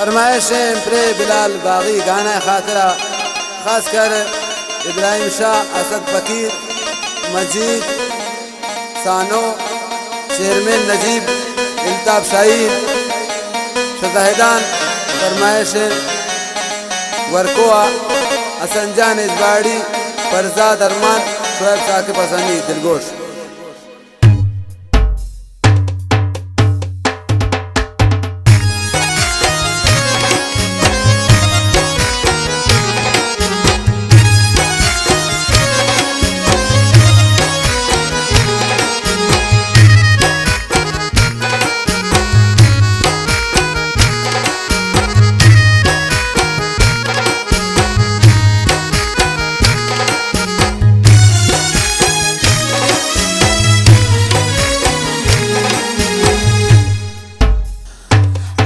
फरमाइशें pray Bilal बागी गाना खातरा खास कर इब्राहिम शाह, असद फकीर, मजीद सानो, चेयरमैन नजीब, इल्ताफ शाहीद, शजाहिदान फरमाइशें वर्कोआ, असंजान इजबाड़ी, फरजाद अरमान, शुएब साकिब हसनी, दिलगोश।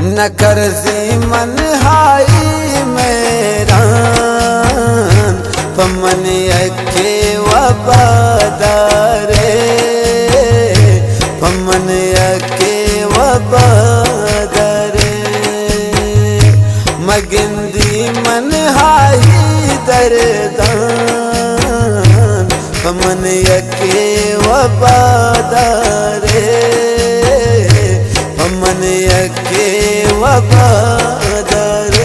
न करजी मन हाई मेरान पमन अके वफादारे, पमन अके वफादारे, मगिंदी मन हाई दरदान पमन अके वफादारे, पमन अके वफादारे।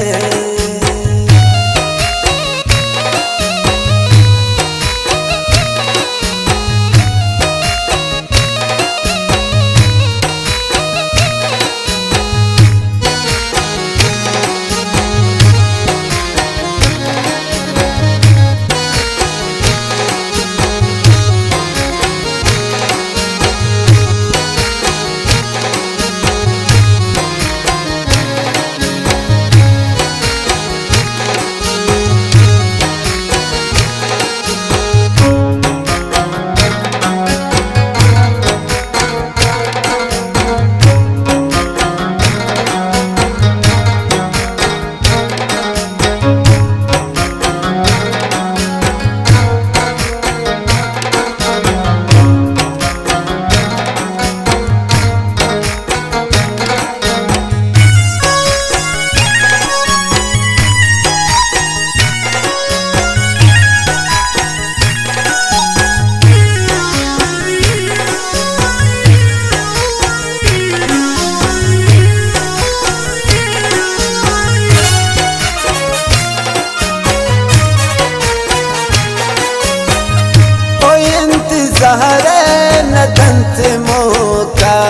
सहरे न दंत मोका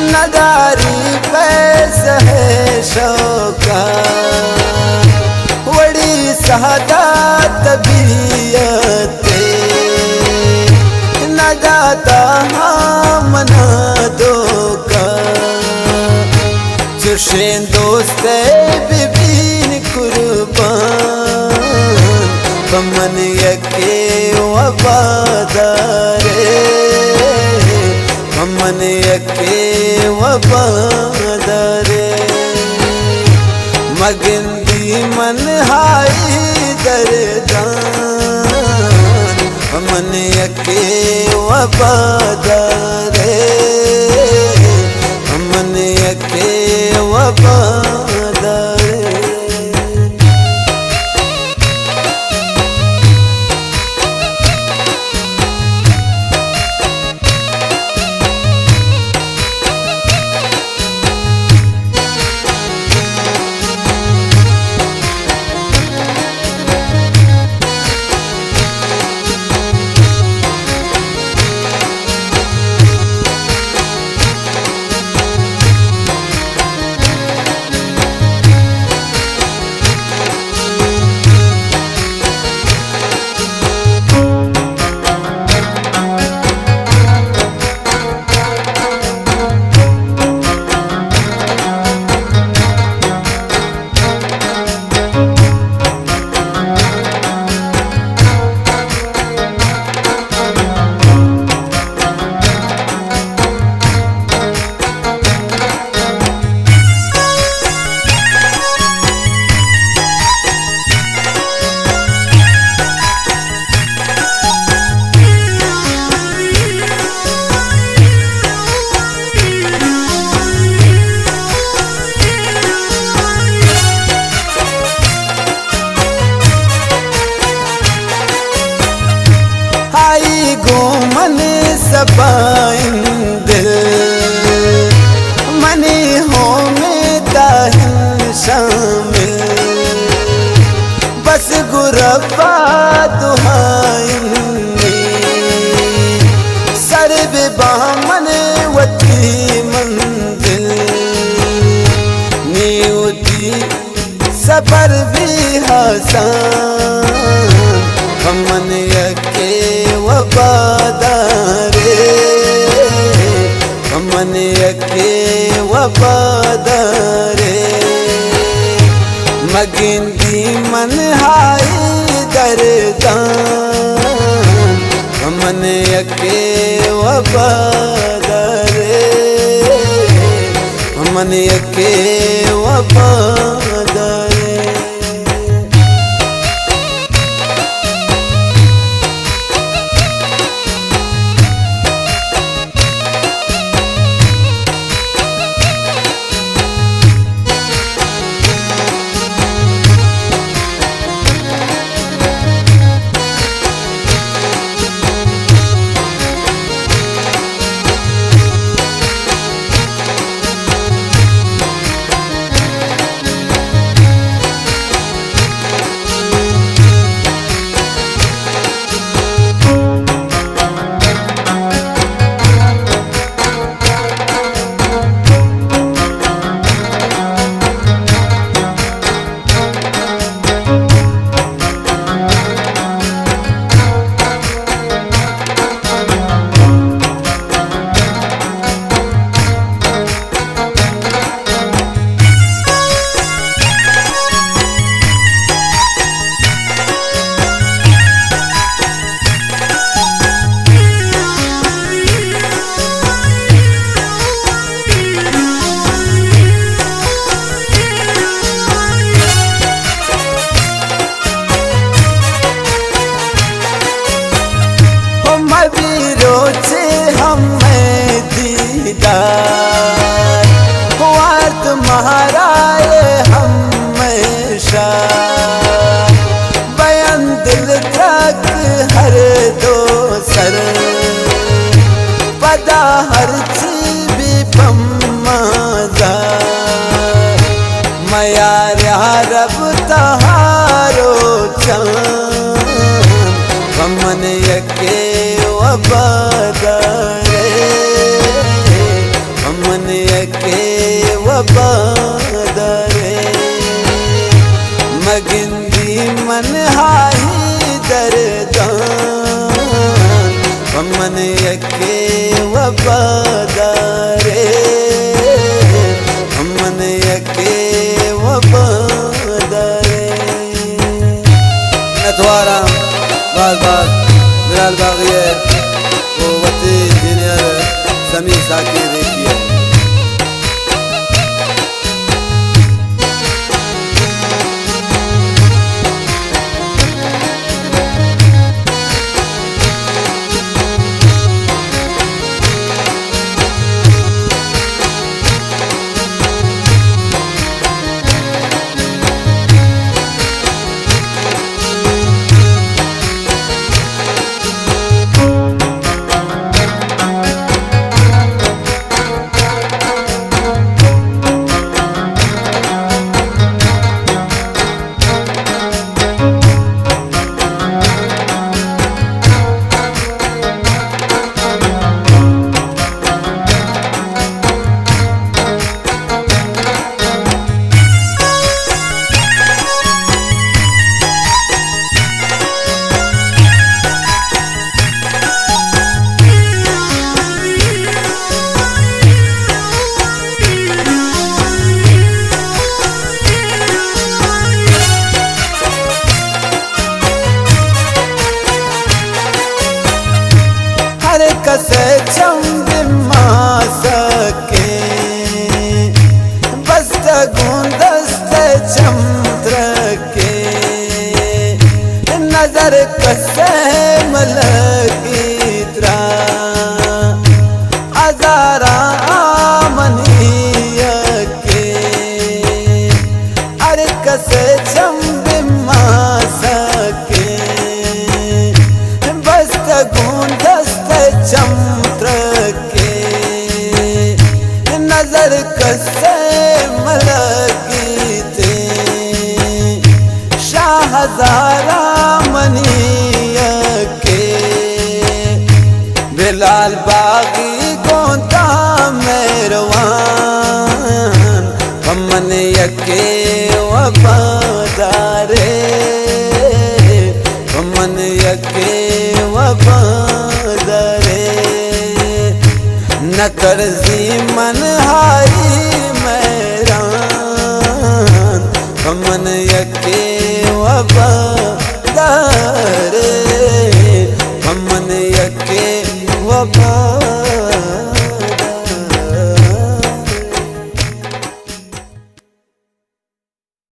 न दारी पैस है शौका, बड़ी सहदा तबीयते न दाता मना दोका, चुशें दोस्ते बिबीन कुर्बान पमन अके वफादारे, पमन अके वफादारे, मगिंदी मन हाई दरदान पमन अके वफादारे, पमन अके वफादारे। मनी हो में ताहिन शामिल बस गुरबा दुहाइनी सरब बामन वती मंजिल नीउती सफर भी हसान हमन यके वफादारे हमन यके वफादारे मगिंदी मन हाई दरदान हमन यके वफादारे हमन यके वफादारे। रोचे हमें दीदार हुआ तुम्हारा हमेशा बयान दिल तक हर दो सर पदा हर चीज भी पम्माजा मया रब तहारो चांद हमन यके वफादारे हमन यके वफादारे मगिंदी मन हाई दरदान हमन यके वफादारे हमन यके वफादारे। नथवारा बार बार मिराल बागिए वती इंजीनियर समीर साकी देखिए। कसे चंद मासके बस्त गुंदस्त चंद्र के नजर कसे मलकी त्रा अजारा मनिया के अरे कसे चंद मासके बस्त गुंदस्त चंद्र के नजर कसे मलगी थे शाह हजारा मनिया के बिलाल बागी गोता मेरवान हमने यके